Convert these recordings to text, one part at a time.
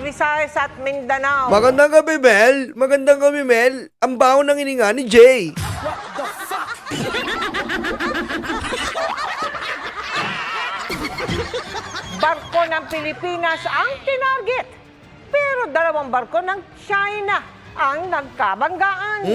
Visayas at Mindanao. Magandang gabi, Mel. Magandang gabi, Mel. Ang baho ng hininga ni Jay. Barko ng Pilipinas ang tinarget. Pero dalawang barko ng China ang nagkabanggaan.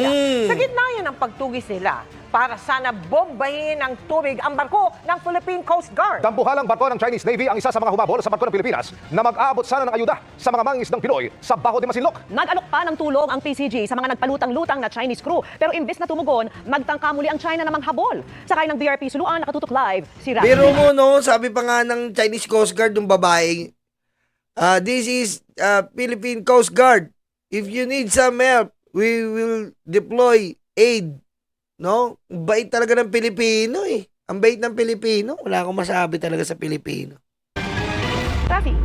Sa gitna yan ang pagtugis nila para sana bombahin ng tubig ang barko ng Philippine Coast Guard. Dambuhalang barko ng Chinese Navy ang isa sa mga humabol sa barko ng Pilipinas na mag-aabot sana ng ayuda sa mga mangingisdang Pinoy sa Baho de Masinloc. Nag-alok pa ng tulong ang PCG sa mga nagpalutang-lutang na Chinese crew. Pero imbes na tumugon, nagtangka muli ang China na manghabol. Sakay ng BRP Suluan, nakatutok live si Rafi. Pero mo, no, sabi pa nga ng Chinese Coast Guard ng babae, this is Philippine Coast Guard. If you need some help, we will deploy aid. No? Ang bait talaga ng Pilipino eh. Ang bait ng Pilipino. Wala akong masabi talaga sa Pilipino. Rafi.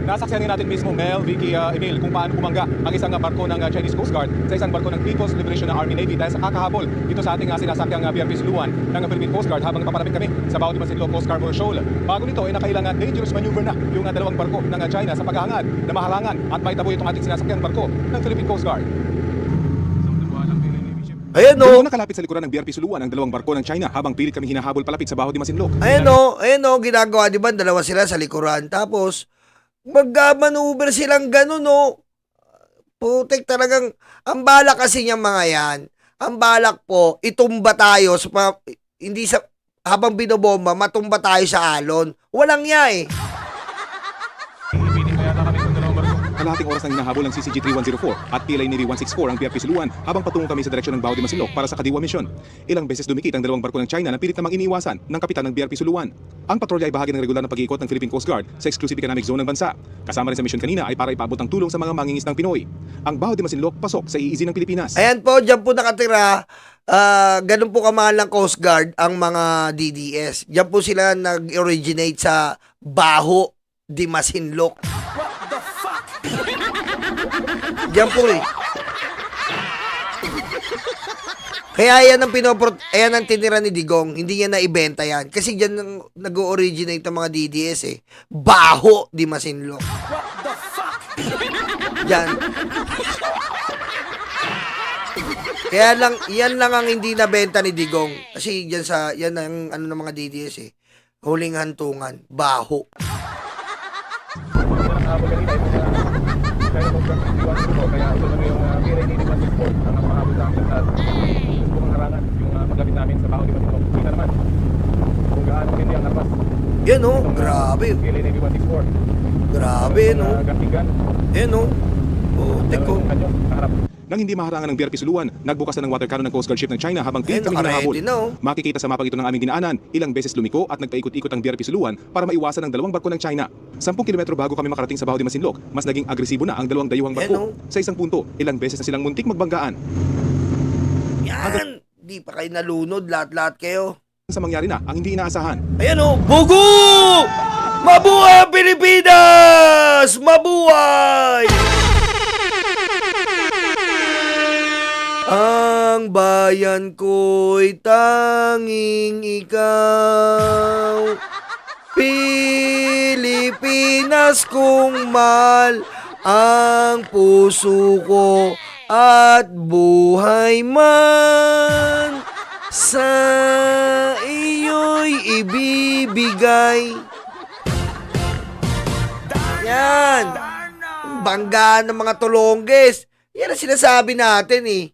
Nasaksihan natin mismo, Mel, Vicky, Emil, kung paano bumangga ang isang barko ng Chinese Coast Guard sa isang barko ng People's Liberation Army Navy dahil sa kakahabol dito sa ating sinasakyang BRP Suluan ng Philippine Coast Guard habang papalapit kami sa Baho de Masinloc Coast Harbor Shoal. Bago nito ay nakailangan dangerous maneuver na yung dalawang barko ng China sa paghahangad na mahalangan at maitaboy itong ating sinasakyang barko ng Philippine Coast Guard. Ayan Doon o. nakalapit sa likuran ng BRP Suluan ang dalawang barko ng China habang pilit kami hinahabol palapit sa Baho de Masinloc. Ayan o. Ayan o. Ginagawa, di ba? Dalawa sila sa likuran. Tapos, mag-maneuver silang ganun o. Putik talagang. Ang balak kasi niyang mga yan. Ang balak po, itumba tayo. Hindi sa, habang binobomba, matumba tayo sa alon. Walang niya eh. Kalahating oras nang hinahabol ng CCG 3104 at PLA Navy 164 ang BRP Suluan habang patungo kami sa direksyon ng Baho de Masinloc para sa Kadiwa Mission. Ilang beses dumikit ang dalawang barko ng China na pilit namang iniiwasan ng kapitan ng BRP Suluan. Ang patrolya ay bahagi ng regular na pag-iikot ng Philippine Coast Guard sa exclusive economic zone ng bansa. Kasama rin sa mission kanina ay para ipaabot ang tulong sa mga mangingisdang Pinoy. Ang Baho de Masinloc pasok sa iizi ng Pilipinas. Ayan po, dyan po nakatira. Ganun po kamahal ng Coast Guard ang mga DDS. Dyan po sila nag-originate sa Baho de Masinloc. Diyan po eh. Kaya yan ayan ang tinira ni Digong. Hindi niya naibenta yan. Kasi diyan nag-originate ang mga DDS eh. Baho di Masinloc. Diyan. Kaya lang, yan lang ang hindi nabenta ni Digong. Kasi yan ang ano ng mga DDS eh. Huling hantungan. Baho. Kaya ito na yung PLA Navy 164 ang pahabol sa akin at kung harangan yung paglapit namin sa Baho de Masinloc. Kita naman kung gaano hindi ang lapas. Yan oh, grabe. PLA Navy 164. Grabe no. Gatigan. Yan oh. Oh, teko. Nang hindi maharangan ng BRP Suluan, nagbukas na ng water cannon ng Coast Guard ship ng China habang pilit kami hinahabol. Naka-ready na, oh. Makikita sa mapang ito ng aming dinaanan, ilang beses lumiko at nagpaikot-ikot ang BRP Suluan para maiwasan ang dalawang barko ng China. 10 kilometro bago kami makarating sa Baho de Masinloc, mas naging agresibo na ang dalawang dayuhang barko. Sa isang punto, ilang beses na silang muntik magbanggaan. Yan! Di pa kayo nalunod, lahat-lahat kayo. Sa mangyari na ang hindi inaasahan. Ayan o, Bugo! Mabuhay ang Pilipinas! Mabuhay! Ang bayan ko'y tanging ikaw, Pilipinas kong mahal, ang puso ko at buhay man sa iyo'y ibibigay. Yan. Banggaan ng mga tulongges. Yan ang sinasabi natin eh.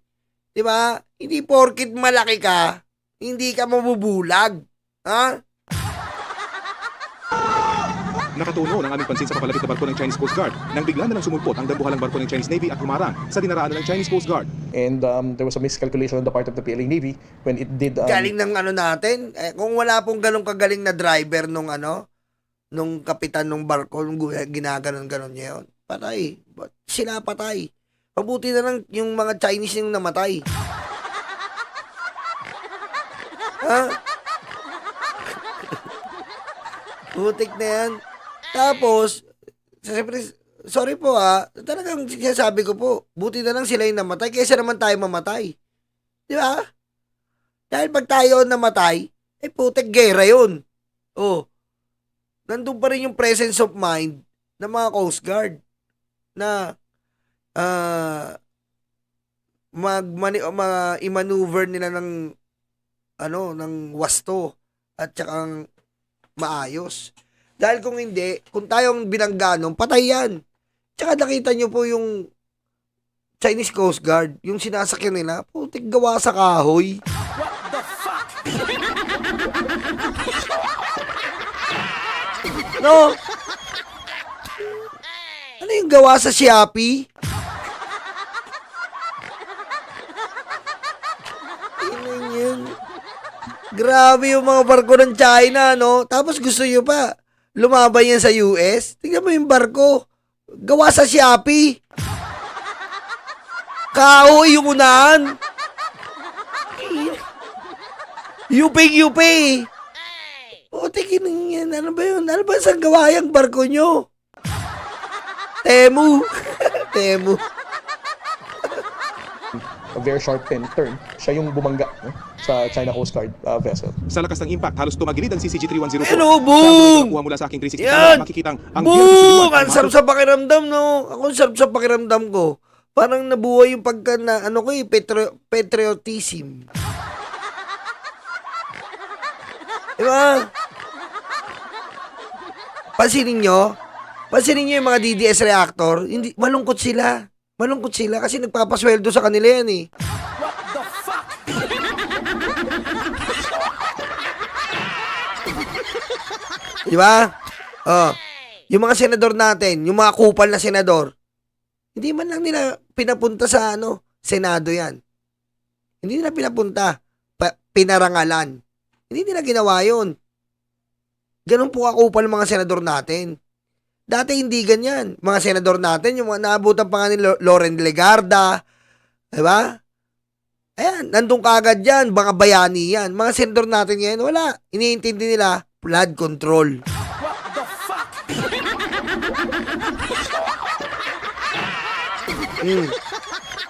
Diba? Hindi porkit malaki ka, hindi ka mabubulag. Ha? Nakatuno ng aming pansin sa papalapit na barko ng Chinese Coast Guard nang bigla na lang sumulpot ang dambuhalang barko ng Chinese Navy at humarang sa dinaraanan ng Chinese Coast Guard. And there was a miscalculation on the part of the PLA Navy when it did... Galing ng ano natin. Kung wala pong ganong kagaling na driver nung nung kapitan ng barko, nung ginaganon-ganon niya yun, patay. Sila patay. Mabuti na lang yung mga Chinese yung namatay. Ha? Putik na yan. Tapos, siyempre, sorry po talagang sinasabi ko po, buti na lang sila yung namatay, kaysa naman tayo mamatay. Di ba? Dahil pag tayo namatay, putik, gera yun. Oh, nandun pa rin yung presence of mind ng mga Coast Guard na i-maneuver nila ng ng wasto at saka maayos. Dahil kung hindi, kung tayong binangga nun, patay yan. Tsaka nakita nyo po yung Chinese Coast Guard, yung sinasakyan nila, putik gawa sa kahoy. What the fuck? No? Ano yung gawa sa Shopee? Yun. Grabe yung mga barko ng China, no? Tapos gusto nyo pa, lumaban yan sa US? Tingnan mo yung barko. Gawa sa Shopee. Kahoy yung unahan. Yuping-yupi. O, tingin yan. Ano ba yun? Ano ba sa gawa yung barko nyo? Temu. Temu. A very sharp turn. Siya yung bumangga sa China Coast Guard vessel. Sa lakas ng impact, halos tumagilid ang CCG-3104. Hello, boom! Kuha mula sa aking 360 Yan! camera, makikitang ang Boom! Ang sarap sa pakiramdam, no? Ako sarap sa pakiramdam ko. Parang nabuhay yung pagka na, patriotism. Diba? Pansinin nyo yung mga DDS reactor, hindi, malungkot sila. Malungkot sila kasi nagpapasweldo sa kanila yan eh. What the fuck? Diba? Oh, yung mga senador natin, yung mga kupal na senador, hindi man lang nila pinapunta sa Senado yan. Hindi nila pinapunta. Pinarangalan. Hindi nila ginawa yun. Ganun po kakupal ng mga senador natin. Dati hindi ganyan. Mga senador natin, yung mga naabutan pa nga ni Loren Legarda, diba? Ayan, nandun kaagad yan, mga bayani yan. Mga senador natin ngayon, wala. Iniintindi nila, flood control. What the fuck?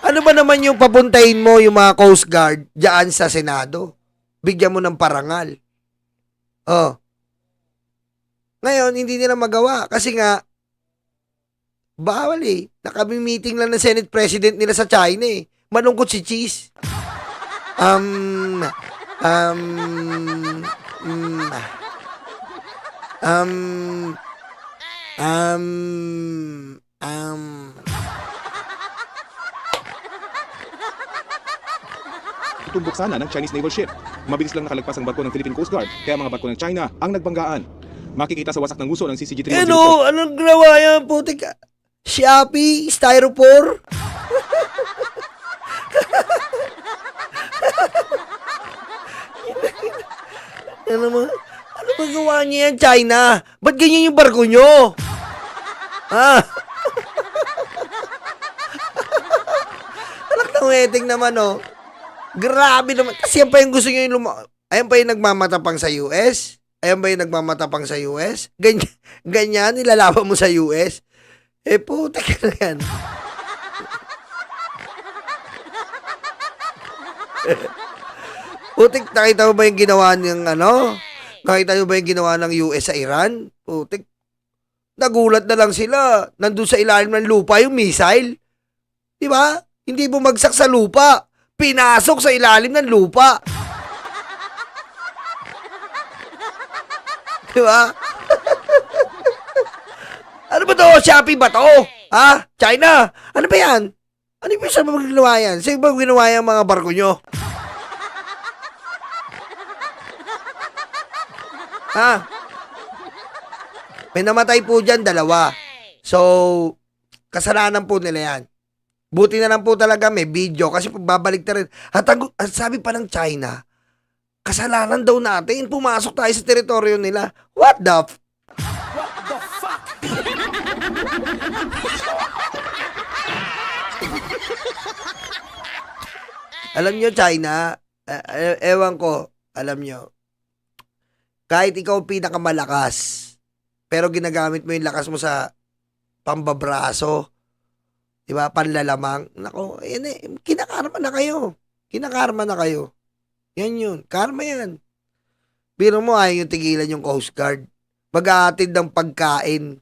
Ano ba naman yung papuntahin mo yung mga Coast Guard dyan sa Senado? Bigyan mo ng parangal. Oh. Ngayon, hindi nila magawa kasi nga, bawal eh. Nakami-meeting lang ng Senate President nila sa China eh. Malungkot si Cheese. Tutumbok sana ng Chinese naval ship. Mabilis lang nakalagpas ang barko ng Philippine Coast Guard, kaya mga barko ng China ang nagbanggaan. Makikita sa wasak ng uso ng CCG-3104. Anong ginawa yan? Putik. Shopee, styrofoam. Ano ba gawa niya yan, China? Ba't ganyan yung barko nyo? Ha? Anak ng wedding naman, oh. Grabe naman. Kasi yan pa yung gusto nyo yung ayan pa yung nagmamatapang sa US? Ayan ba yung nagmamatapang sa US? Ganyan, nilalaban mo sa US? Eh, puta ka na yan. Putik, nakita mo ba yung ginawa ng Nakita mo ba yung ginawa ng US sa Iran? Putik, nagulat na lang sila. Nandun sa ilalim ng lupa yung missile. Di ba? Hindi bumagsak sa lupa. Pinasok sa ilalim ng lupa. Di ba? Ano ba to? Shopee ba to? Ha? China? Ano ba yan? Ano ba sa mga ginawa yan? Saan ba ginawa yung mga barko nyo? Ha? May namatay po dyan, 2. So, kasalanan po nila yan. Buti na lang po talaga may video kasi babalik na rin. At sabi pa ng China, kasalanan daw natin, pumasok tayo sa teritoryo nila. What the fuck? Alam nyo, China, ewan ko, alam nyo, kahit ikaw pinakamalakas, pero ginagamit mo yung lakas mo sa pambabraso, di ba, panlalamang, nako, yan eh, kinakarma na kayo. Kinakarma na kayo. Yan yun, karma yan. Biro mo, ayaw yung tigilan yung Coast Guard. Mag-aatid ng pagkain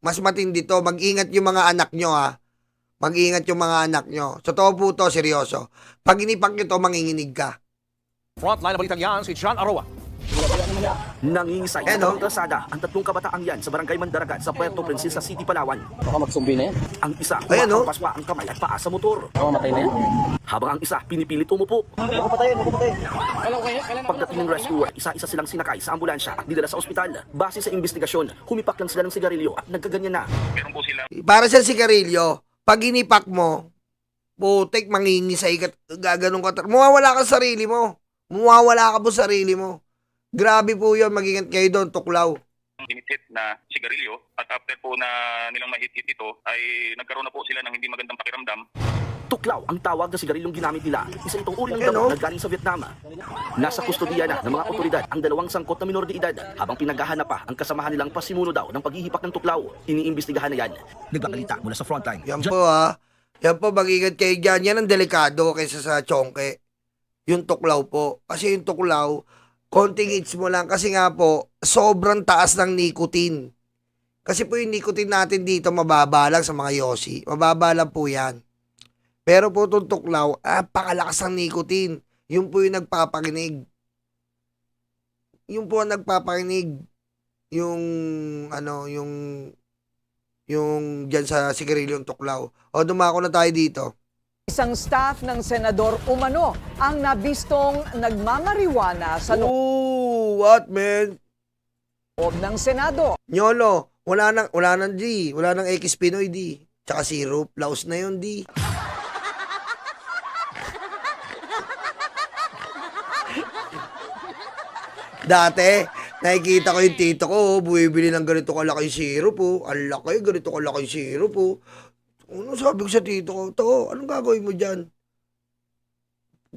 Mas matindi to. Mag-ingat yung mga anak nyo, ha. Mag-ingat yung mga anak nyo. Totoo po to, seryoso. Pag inipak nyo to, manginginig ka. Frontline na balitang yan, si John Aroa. Nangingisay sa Ano? kalsada ang tatlong kabataang yan sa barangay Mandaragat sa Puerto Princesa City, Palawan. Baka magsumbi na yan. Ang isa, Ayan, no? kumakapaswa ang kamay at paa sa motor. Baka matay na yan. Habang ang isa, pinipilit umupo. Kailan? Pagdating ng rescuer, isa-isa silang sinakay sa ambulansya at dinala sa ospital. Base sa investigasyon, humipak lang sila ng sigarilyo at nagkaganyan na. Para sa sigarilyo, pag inipak mo, putik, mangingisay ka, gaganong ka. Mawawala ka sa sarili mo. Mawawala ka po sa sarili mo. Grabe po yun, mag-ingat kayo doon, tuklaw. Hinit na sigarilyo at after po na nilang mahit-hit ito ay nagkaroon na po sila ng hindi magandang pakiramdam. Tuklaw ang tawag na sigarilyong ginamit nila. Isa itong uri ng Ayan, gamot no? na galing sa Vietnam. Nasa kustodiya na ng mga otoridad ang dalawang sangkot na minor de edad habang pinaghahanap pa ang kasamahan nilang pasimuno daw ng paghihipak ng tuklaw. Iniimbestigahan na yan. Nagbabalita mula sa frontline. Yan po ha. Yan po, mag-ingat kayo dyan. Yan ang delikado kaysa sa chongke. Yung tuklaw po. Kasi yung tuklaw, konting hits mo lang. Kasi nga po, sobrang taas ng nicotine. Kasi po yung nicotine natin dito, mababa lang sa mga yosi. Mababa lang po yan. Pero po itong tuklaw, pakalakas ng nicotine. Yun po yung nagpapakinig. Yun po ang nagpapakinig. Yung, yung dyan sa sigarilyong tuklaw. O, dumako na tayo dito. Isang staff ng senador umano ang nabistong nagmamariwana sa What, man? loob ng Senado. Nyolo, wala nang D. Wala nang X Pinoy D. Tsaka syrup. Laos na yun, D. Dati, nakikita ko yung tito ko, bumibili ng ganito kalaki syrup, oh. Ang laki, ganito kalaki syrup, oh. Ano sabi ko sa tito ko? To, anong gagawin mo dyan?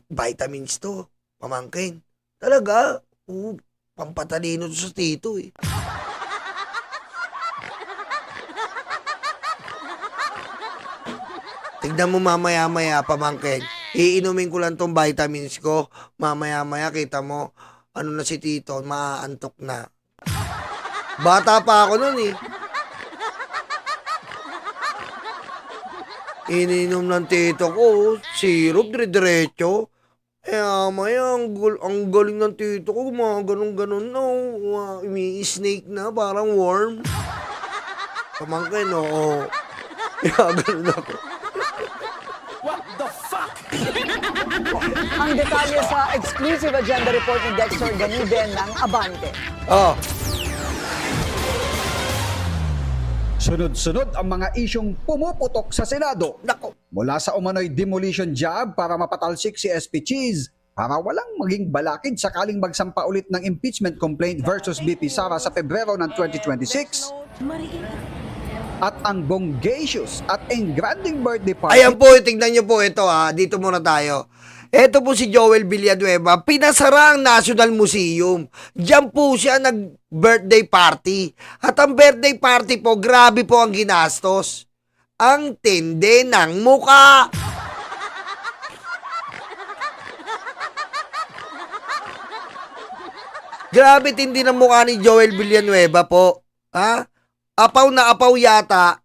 Vitamins to. Pamangkin. Talaga? Oo, pampatalino to sa tito, eh. Tignan mo mamaya-maya, pamangkin. Iinumin ko lang tong vitamins ko. Mamaya-maya, kita mo, ano na si tito, maaantok na. Bata pa ako nun, eh. Ininom ng tito ko, syrup, dire-diretso. Maya, ang galing ng tito ko, mga ganun-ganun na, umi-snake na, parang worm. Pamangkin, oo. Ganun ako. Ang detalye sa exclusive agenda report ni Dexter Ganiden ng Abante. Oh, Sunod-sunod ang mga isyong pumuputok sa Senado. nako. Mula sa umano'y demolition job para mapatalsik si SP Cheese para walang maging balakid sakaling magsampa ulit ng impeachment complaint versus BP Sara sa Pebrero ng 2026. At ang bonggacious at engranding birthday party. Ayan po, tignan nyo po ito, ha. Dito muna tayo. Ito po si Joel Villanueva, pinasara ang National Museum. Diyan po siya nag-birthday party. At ang birthday party po, grabe po ang ginastos. Ang tindi ng muka. Grabe tindi ng mukha ni Joel Villanueva po. Ha? Apaw na apaw yata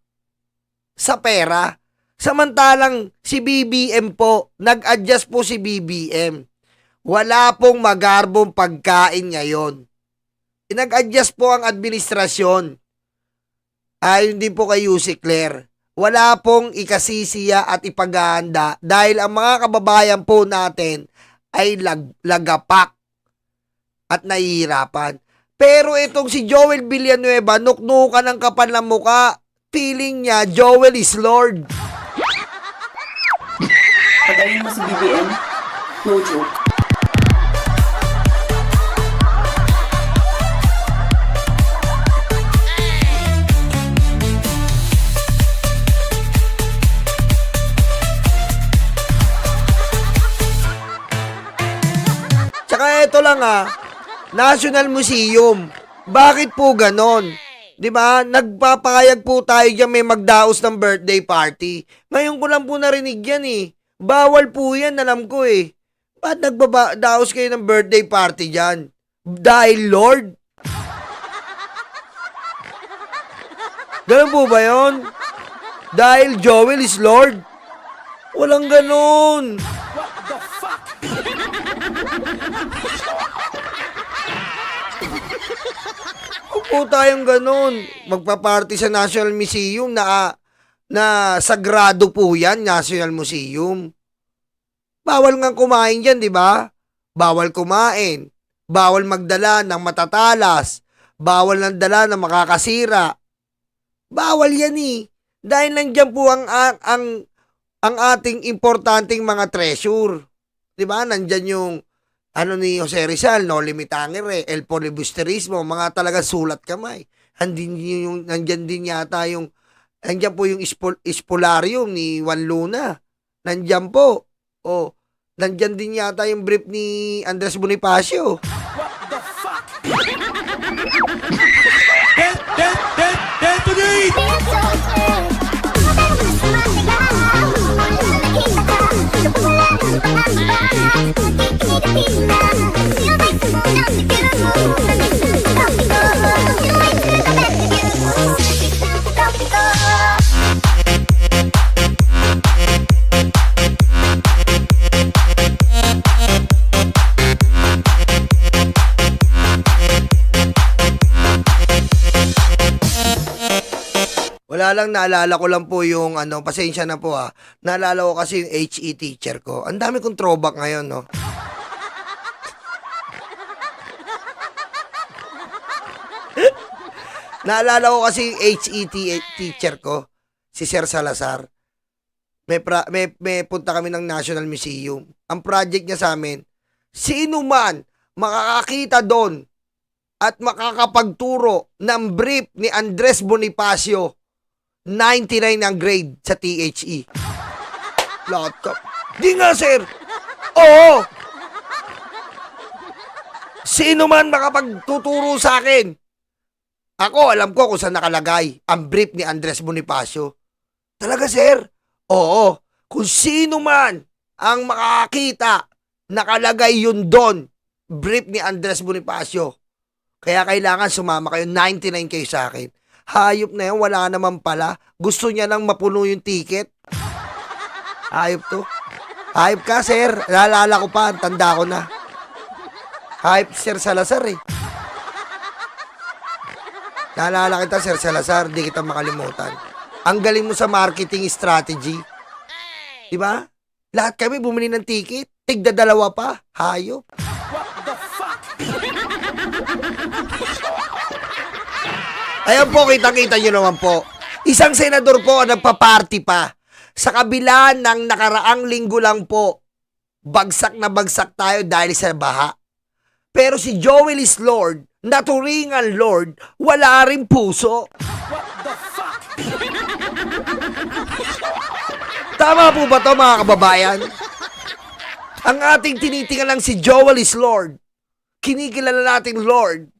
sa pera. Samantalang si BBM po, nag-adjust po si BBM. Wala pong magarbong pagkain ngayon. Nag-adjust po ang administrasyon. Ayon din po kay Yussi Claire. Wala pong ikasisiya at ipagahanda dahil ang mga kababayan po natin ay lagapak at nahihirapan. Pero itong si Joel Villanueva, nuknukan ng kapal ng muka. Feeling niya, Joel is Lord. Pagaling mo si BBM, no joke. Tsaka ito lang National Museum. Bakit po ganon? 'Di ba? Nagpapakayag po tayo diyan may magdaos ng birthday party. Ngayon ko lang po narinig yan eh. Bawal po yan, alam ko eh. Ba't nagbadaos kayo ng birthday party diyan? Dahil Lord? Ganun po ba yun? Dahil Joel is Lord? Walang ganun. Huwag po tayong ganun. Magpa-party sa National Museum na sagrado po yan, National Museum. Bawal nga kumain dyan, di ba? Bawal kumain. Bawal magdala ng matatalas. Bawal ng dala ng makakasira. Bawal yan eh. Dahil nandiyan po ang ating importanteng mga treasure. Di ba? Nandiyan yung ni Jose Rizal, no limitangere, el polibusterismo, mga talaga sulat kamay. Nandiyan din yata yung, nandiyan po yung Spolarium ni Juan Luna. Nandiyan po. O, nandiyan din yata yung brief ni Andres Bonifacio. Wala lang, naalala ko lang po yung pasensya na po naalala ko kasi yung HE teacher ko. Ang dami kong throwback ngayon, no? Naalala ko kasi yung HE teacher ko, si Sir Salazar. May punta kami ng National Museum. Ang project niya sa amin, sino man makakakita doon at makakapagturo ng brief ni Andres Bonifacio, 99 ang grade sa THE. Lahat ka. Di nga, sir. Oo. Sino man makapagtuturo sa akin. Ako, alam ko kung saan nakalagay ang brief ni Andres Bonifacio. Talaga, sir? Oo. Kung sino man ang makakita, nakalagay yun doon. Brief ni Andres Bonifacio. Kaya kailangan sumama kayo. 99 kayo sa akin. Hayop na yan, wala naman pala. Gusto niya lang mapuno yung ticket. Hayop to. Hayop ka, sir. Naalala ko pa, tanda ko na. Hayop, Sir Salazar eh. Naalala kita, Sir Salazar, di kita makalimutan. Ang galing mo sa marketing strategy. Diba? Lahat kami bumili ng ticket. Tigda dalawa pa. Hayop. Ayan po, kita-kita nyo naman po. Isang senador po ang nagpa-party pa. Sa kabila ng nakaraang linggo lang po, bagsak na bagsak tayo dahil sa baha. Pero si Joel is Lord, naturingan Lord, wala rin puso. Tama po ba to, mga kababayan? Ang ating tinitingan lang si Joel is Lord. Kinikilala natin Lord.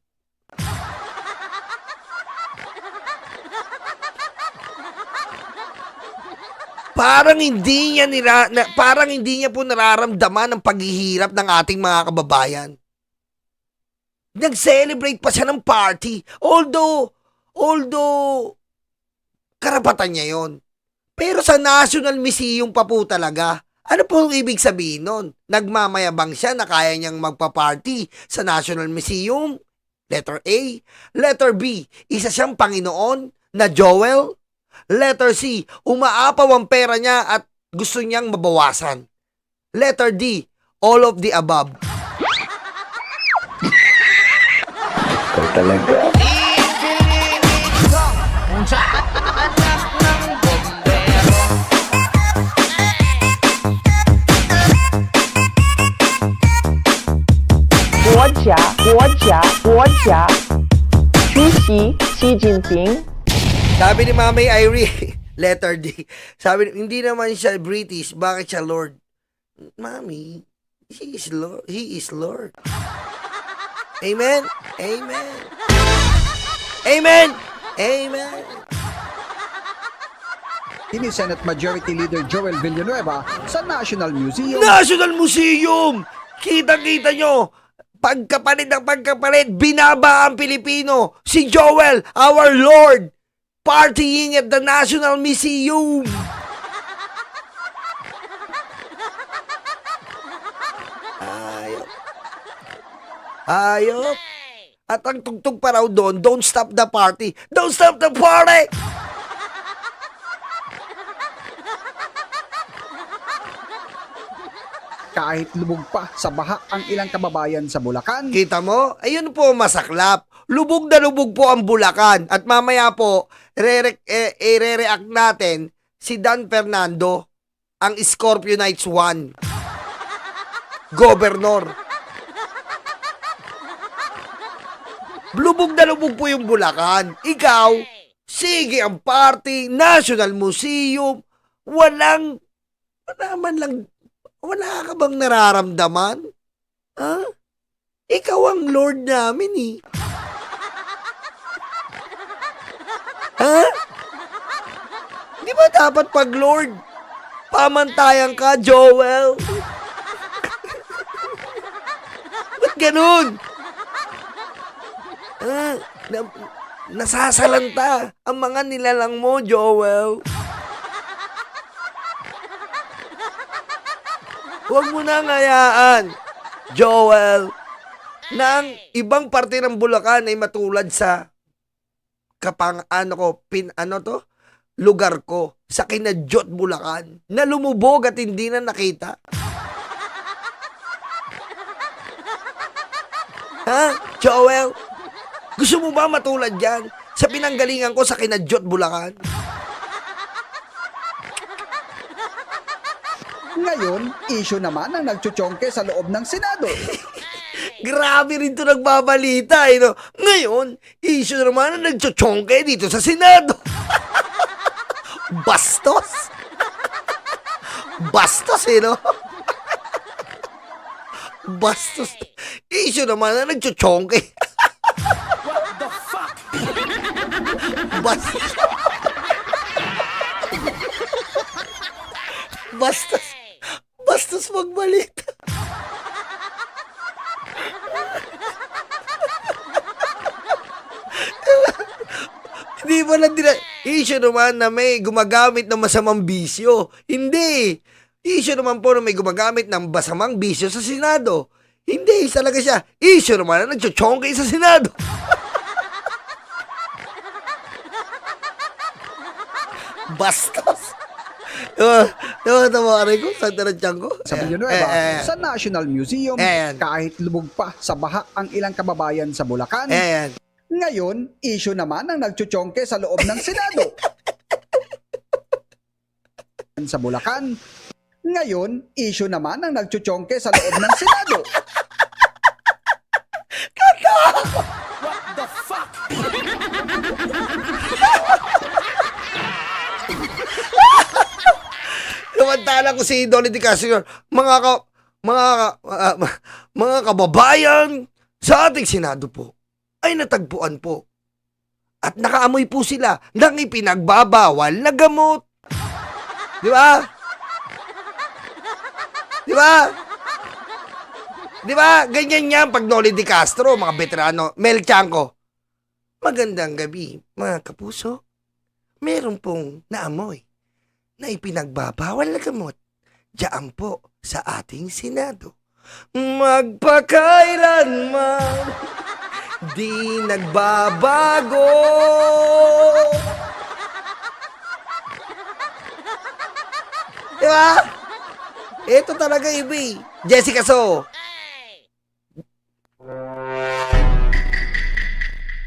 Parang hindi niya po nararamdaman ang paghihirap ng ating mga kababayan. Nag-celebrate pa siya ng party. Although karapatan niya yon. Pero sa National Museum pa po talaga. Ano po ibig sabihin nun? Nagmamayabang siya na kaya niyang magpa-party sa National Museum? Letter A. Letter B. Isa siyang Panginoon na Joel? Letter C, umaapaw ang pera niya at gusto niyang mabawasan. Letter D, all of the above. Talaga. Guo Chuxi Xi Jinping. Sabi ni Mamay Irie, letter D. Sabi, hindi naman siya British, bakit siya Lord? Mami, he is Lord. Amen? Amen. Amen. Amen. Ini Senate Majority Leader Joel Villanueva sa National Museum. National Museum! Kita-kita nyo, pagkapalit ng pagkapalit, binaba ang Pilipino. Si Joel, our Lord. partying at the National Museum. Ayop. At ang tugtog pa raw doon, don't stop the party. Don't stop the party! Kahit lubog pa sa baha ang ilang kababayan sa Bulacan, Kita mo? Ayun po masaklap. Lubog na lubog po ang Bulacan. At mamaya po, i-react natin si Dan Fernando, ang Scorpio Knights 1. Governor. Lubog na lubog po yung Bulacan. Ikaw, sige ang party, National Museum, wala ka bang nararamdaman? Ha? Ikaw ang Lord namin eh. Ha? Di ba dapat pag Lord, pamantayan ka, Joel? Ba't ganun? Nasasalanta ang mga nilalang mo, Joel. Huwag mo na ngayaan, Joel, na ang ibang parte ng Bulacan ay matulad sa lugar ko, sa Kinadyot, Bulacan, na lumubog at hindi na nakita. Ha, Joel? Gusto mo ba matulad yan sa pinanggalingan ko sa Kinadyot, Bulacan? ngayon, issue naman ang nagchuchongke sa loob ng Senado. Grabe rin ito nagbabalita, eh, no? Ngayon, issue naman ang nagchuchongke dito sa Senado. Bastos? Bastos, eh, no? Bastos. Issue naman ang nagchuchongke. What the fuck? Bastos. Bastos. Bastos magbalita. Hindi mo lang issue naman na may gumagamit ng masamang bisyo. Hindi. Issue naman po na may gumagamit ng masamang bisyo sa Senado. Hindi. Talaga siya. Issue naman na nagchuchongke sa Senado. Bastos. Tawa ko, Santa Tiangco. Sa Villanueva, sa National Museum, kahit lubog pa sa baha ang ilang kababayan sa Bulacan. Ngayon, issue naman ang nagchuchongke sa loob ng Senado. Sa Bulacan. Ngayon, issue naman ang nagchuchongke sa loob ng Senado. What the fuck? Samantala ko si Dolly Di Castro, mga kababayan sa ating Senado po ay natagpuan po at nakaamoy po sila ng ipinagbabawal na gamot. Di ba? Di ba? Di ba? Ganyan yan pag Dolly Di Castro, mga veterano. Mel Tiangco. Magandang gabi, mga kapuso. Meron pong naamoy na ipinagbabawal na gamot diyan po sa ating Senado. Magpakailanman di nagbabago. Diba? Ito talaga iba eh. Jessica So.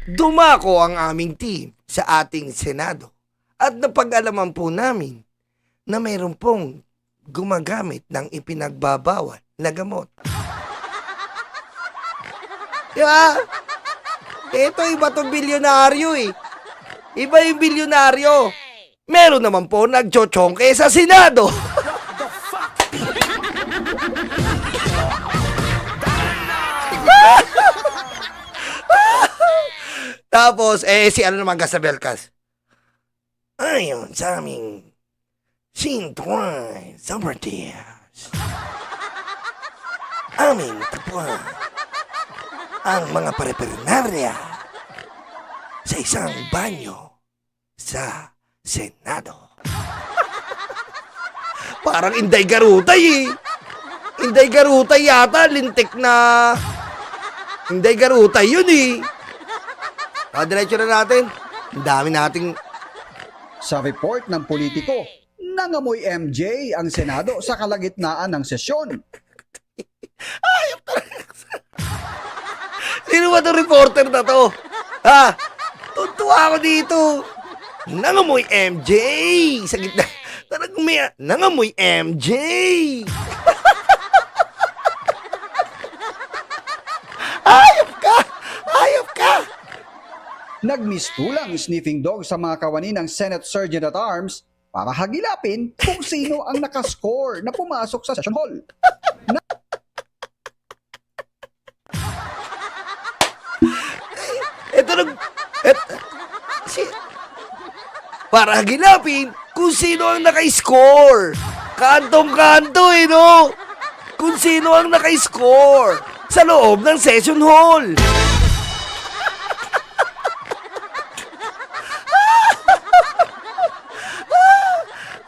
Dumako ang aming team sa ating Senado at napag-alaman po namin na mayroon pong gumagamit ng ipinagbabawal na gamot. Diba? Ito, iba itong bilyonaryo eh. Iba yung bilyonaryo. Meron naman po nagchochongke sa Senado. Tapos, si ano naman Gasabelcas. Ayon sa aming Sintuan Sabertias, aming tapuan ang mga pare-perinarya sa isang banyo sa Senado. Parang Inday Garutay eh. Inday Garutay yata, lintik na. Inday Garutay yun eh. Diretso na natin. Ang dami nating... Sa report ng politiko, nangamoy MJ ang Senado sa kalagitnaan ng sesyon. Sino ba itong reporter na to? Ha? Tuntua ako dito. Nangamoy MJ. Sa gitna. Talagang may... Nangamoy MJ. Ayop ka! Ayop ka! Nagmistulang sniffing dog sa mga kawani ng Senate Sergeant at Arms para hagilapin kung sino ang nakascore na pumasok sa session hall. Para hagilapin kung sino ang naka-score. Kantong-kanto eh, no? Kung sino ang naka-score sa loob ng session hall.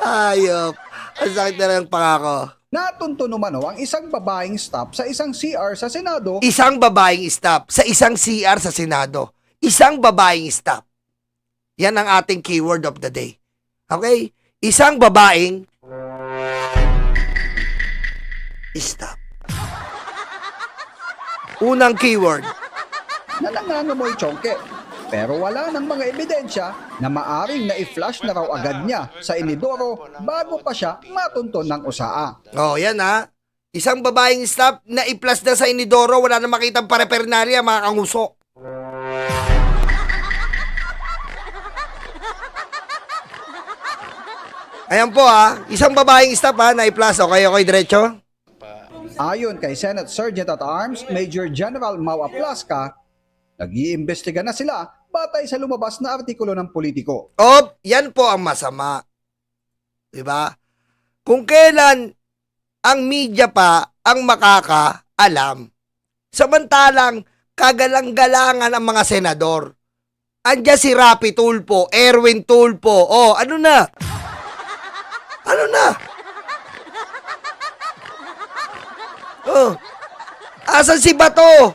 Ayop. Ang sakit na lang pangako. Natunto numano ang isang babaeng staff sa isang CR sa Senado. Isang babaeng staff sa isang CR sa Senado. Isang babaeng staff. Yan ang ating keyword of the day. Okay? Isang babaeng staff. Unang keyword. Na nangangamoy chongke. Pero wala ng mga ebidensya na maaring na-i-flash na raw agad niya sa inidoro bago pa siya matunton ng usaa. Oh, yan ha. Isang babaeng staff na i-flash na sa inidoro, wala na makitang parapernalya, mga kanguso. Ayan po ha, isang babaeng staff ha, na i-flash. Okay, diretso. Ayon kay Senate Sergeant at Arms, Major General Mau Aplaska, nag-iimbestiga na sila batay sa lumabas na artikulo ng politiko. Yan po ang masama. Diba? Kung kailan ang media pa ang makakaalam. Samantalang kagalang-galangan ang mga senador. Andiyan si Rapi Tulfo, Erwin Tulfo. Ano na? Ano na? Asan si Bato?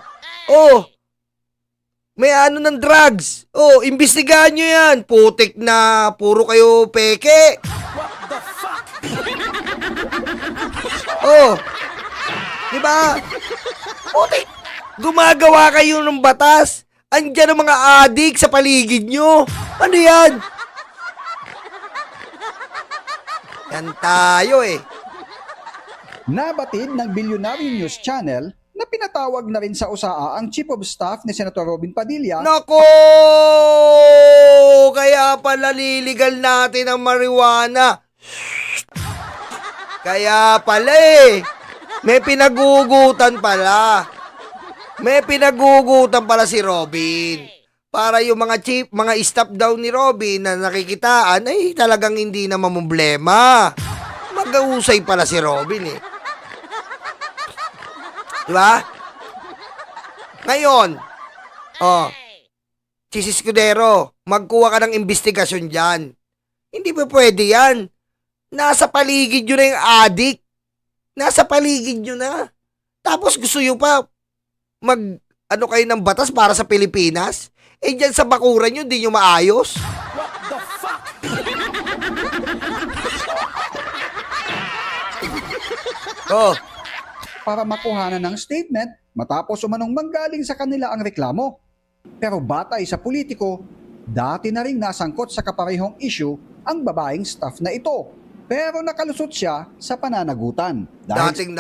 May ano ng drugs. Imbestigahan nyo yan. Putik na, puro kayo peke. What the fuck? Diba? Putik. Gumagawa kayo ng batas. Andiyan ang mga adik sa paligid nyo. Ano yan? Yan tayo eh. Nabatid ng Billionaire News Channel na pinatawag na rin sa usaa ang Chief of Staff ni Senator Robin Padilla. Nako! Kaya pala liligal natin ang marijuana. Kaya pala eh. May pinagugutan pala. May pinagugutan pala si Robin. Para yung mga chief, mga staff daw ni Robin na nakikitaan ay talagang hindi na mamumblema. Mag-uusay pala si Robin eh. Diba? Ngayon, Chis Escudero, magkuha ka ng investigasyon dyan. Hindi pa pwede yan. Nasa paligid nyo na yung adik. Nasa paligid nyo na. Tapos gusto nyo pa kayo ng batas para sa Pilipinas? Dyan sa bakuran nyo, hindi nyo maayos? What the fuck? Para makuhanan ng statement matapos umanong manggaling sa kanila ang reklamo. Pero batay sa politiko, dati na ring nasangkot sa kaparehong issue ang babaeng staff na ito. Pero nakalusot siya sa pananagutan. Dating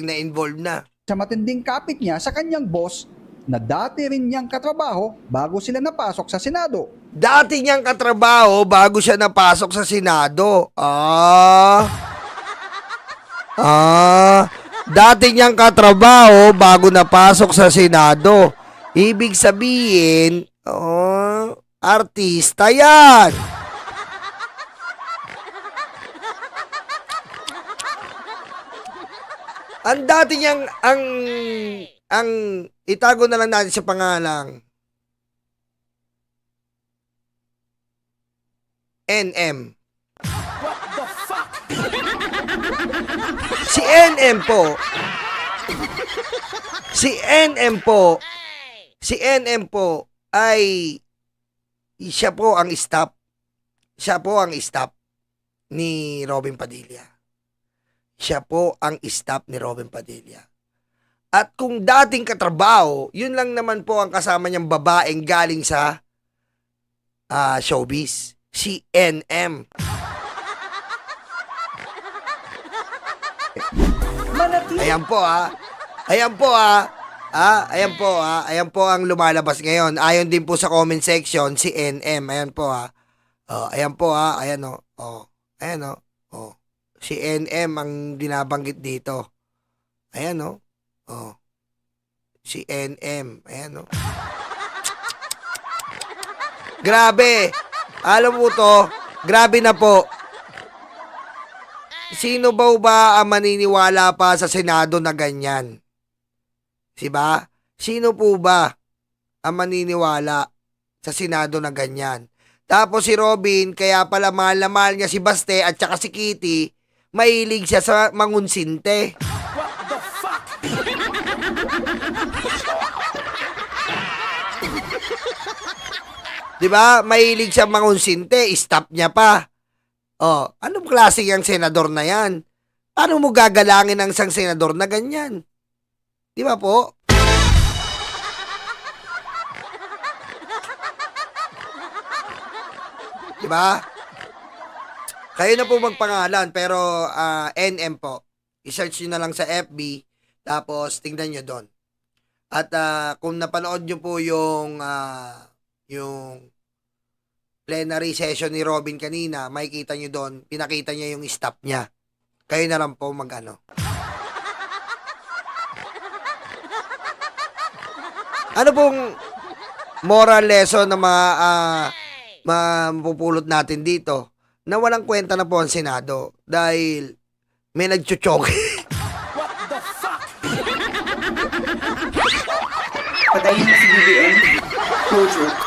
na-involve na. Sa matinding kapit niya sa kanyang boss na dati rin niyang katrabaho bago sila napasok sa Senado. Dati niyang katrabaho bago siya napasok sa Senado. Dati niyang katrabaho bago napasok sa Senado. Ibig sabihin, artista yan. Ang dati niyang, itago na lang natin sa pangalang NM. Si NM po, si NM po ay siya po ang staff. Siya po ang staff ni Robin Padilla. Siya po ang staff ni Robin Padilla. At kung dating katrabaho, yun lang naman po ang kasama niyang babaeng galing sa showbiz. Si NM. Ayan po Ayan po ang lumalabas ngayon. Ayon din po sa comment section si NM. Ayan po ayan po ayan o. Ayan o. Si NM ang binabanggit dito. Ayan o. Si NM. Ayan o. Grabe. Alam mo to, grabe na po. Sino ba ang maniniwala pa sa Senado na ganyan? Diba? Sino po ba ang maniniwala sa Senado na ganyan? Tapos si Robin, kaya pala mahal na mahal niya si Baste at saka si Kitty, mahilig siya sa mangunsinte. What the fuck? Diba? Mahilig siya mangunsinte, stop niya pa. Anong klase yung senador na yan? Paano mo gagalangin ang isang senador na ganyan? Di ba po? Di ba? Kayo na po magpangalan, pero NM po. I-search nyo na lang sa FB, tapos tingnan nyo doon. At kung napanood nyo po yung plenary session ni Robin kanina, makikita nyo doon, pinakita niya yung staff niya. Kayo na lang po mag-ano. Ano pong moral lesson na mapupulot natin dito? Na walang kwenta na po ang Senado dahil may nagchuchok. What the fuck? Patayin mo si BBM. No joke.